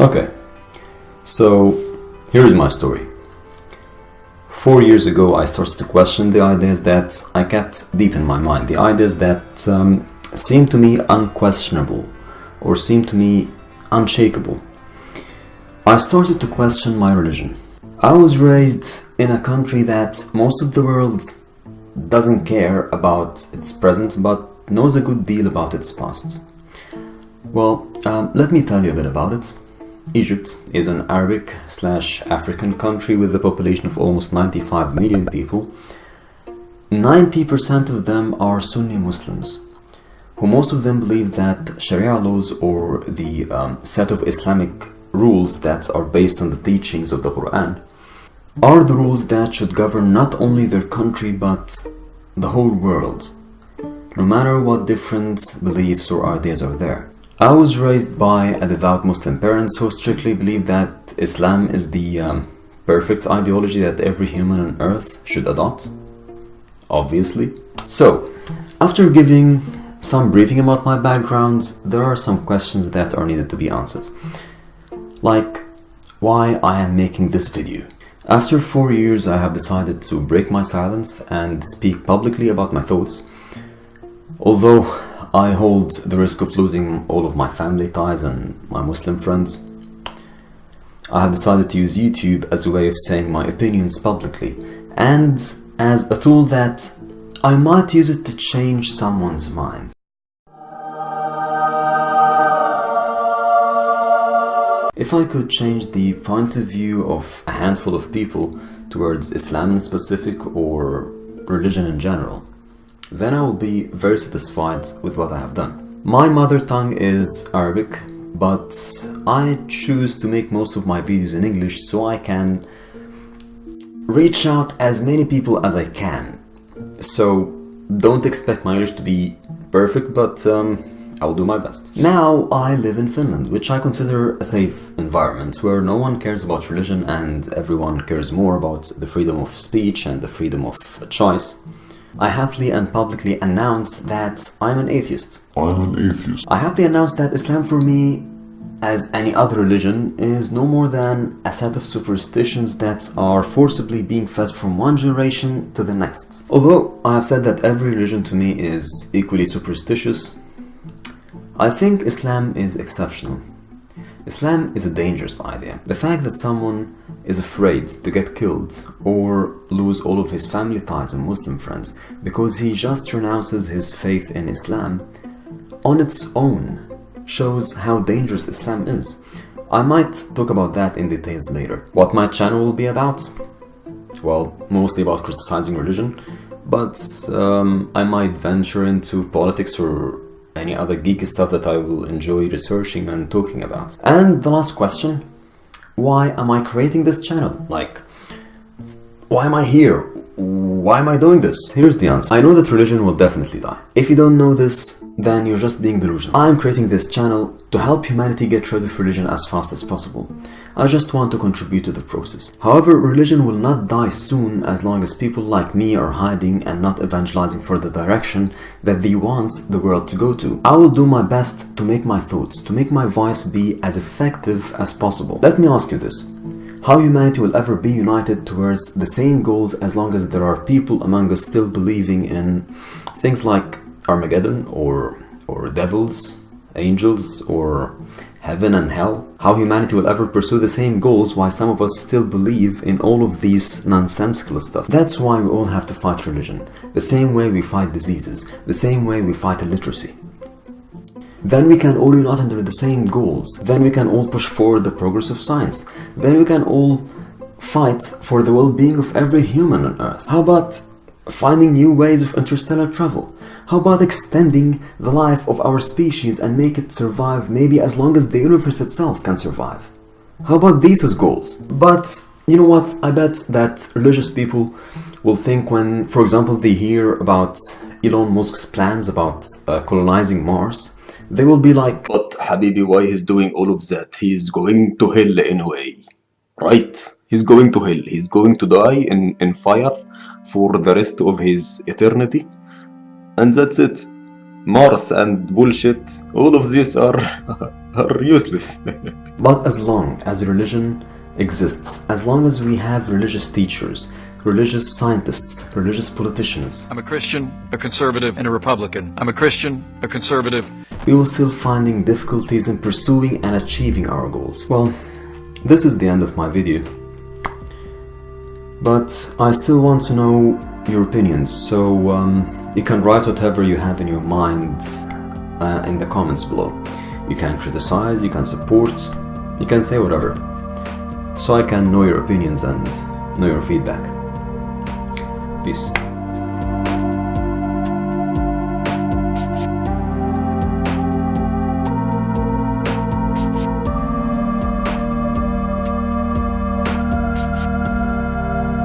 Okay, so here's my story. 4 years ago, I started to question the ideas that I kept deep in my mind, the ideas that seemed to me unquestionable or seemed to me unshakable. I started to question my religion. I was raised in a country that most of the world doesn't care about its present but knows a good deal about its past. Well, let me tell you a bit about it. Egypt is an Arabic/African country with a population of almost 95 million people. 90% of them are Sunni Muslims, who most of them believe that Sharia laws, or the set of Islamic rules that are based on the teachings of the Quran, are the rules that should govern not only their country but the whole world, no matter what different beliefs or ideas are there. I was raised by a devout Muslim parents who strictly believe that Islam is the perfect ideology that every human on earth should adopt, obviously. So, after giving some briefing about my background, there are some questions that are needed to be answered. Like, why I am making this video. After 4 years, I have decided to break my silence and speak publicly about my thoughts. Although I hold the risk of losing all of my family ties and my Muslim friends, I have decided to use YouTube as a way of saying my opinions publicly, and as a tool that I might use it to change someone's mind. If I could change the point of view of a handful of people towards Islam in specific or religion in general, then I will be very satisfied with what I have done. My mother tongue is Arabic, but I choose to make most of my videos in English so I can reach out as many people as I can. So don't expect my English to be perfect, but I will do my best. Now I live in Finland, which I consider a safe environment where no one cares about religion and everyone cares more about the freedom of speech and the freedom of choice. I happily and publicly announce that I'm an atheist. I happily announce that Islam for me, as any other religion, is no more than a set of superstitions that are forcibly being fed from one generation to the next. Although I have said that every religion to me is equally superstitious, I think Islam is exceptional. Islam is a dangerous idea. The fact that someone is afraid to get killed or lose all of his family ties and Muslim friends because he just renounces his faith in Islam on its own shows how dangerous Islam is. I might talk about that in details later. What my channel will be about? Well, mostly about criticizing religion, but I might venture into politics or any other geeky stuff that I will enjoy researching and talking about. And the last question, why am I creating this channel? Like, why am I here? Why am I doing this? Here's the answer. I know that religion will definitely die. If you don't know this, then you're just being delusional. I'm creating this channel to help humanity get rid of religion as fast as possible. I just want to contribute to the process. However, religion will not die soon as long as people like me are hiding and not evangelizing for the direction that they want the world to go to. I will do my best to make my thoughts, to make my voice be as effective as possible. Let me ask you this. How humanity will ever be united towards the same goals as long as there are people among us still believing in things like Armageddon or devils, angels, or heaven and hell? How humanity will ever pursue the same goals while some of us still believe in all of these nonsensical stuff? That's why we all have to fight religion, the same way we fight diseases, the same way we fight illiteracy. Then we can all unite under the same goals. Then we can all push forward the progress of science. Then we can all fight for the well-being of every human on Earth. How about finding new ways of interstellar travel? How about extending the life of our species and make it survive maybe as long as the universe itself can survive? How about these as goals? But you know what? I bet that religious people will think when, for example, they hear about Elon Musk's plans about colonizing Mars, they will be like, but Habibi, why he's doing all of that? He's going to hell anyway. Right? He's going to hell. He's going to die in fire for the rest of his eternity. And that's it. Mars and bullshit, all of these are useless. But as long as religion exists, as long as we have religious teachers, religious scientists, religious politicians, I'm a Christian, a conservative, and a Republican. I'm a Christian, a conservative. we will still finding difficulties in pursuing and achieving our goals. Well, this is the end of my video. But I still want to know your opinions, so you can write whatever you have in your mind in the comments below. You can criticize, you can support, you can say whatever, so I can know your opinions and know your feedback. Peace.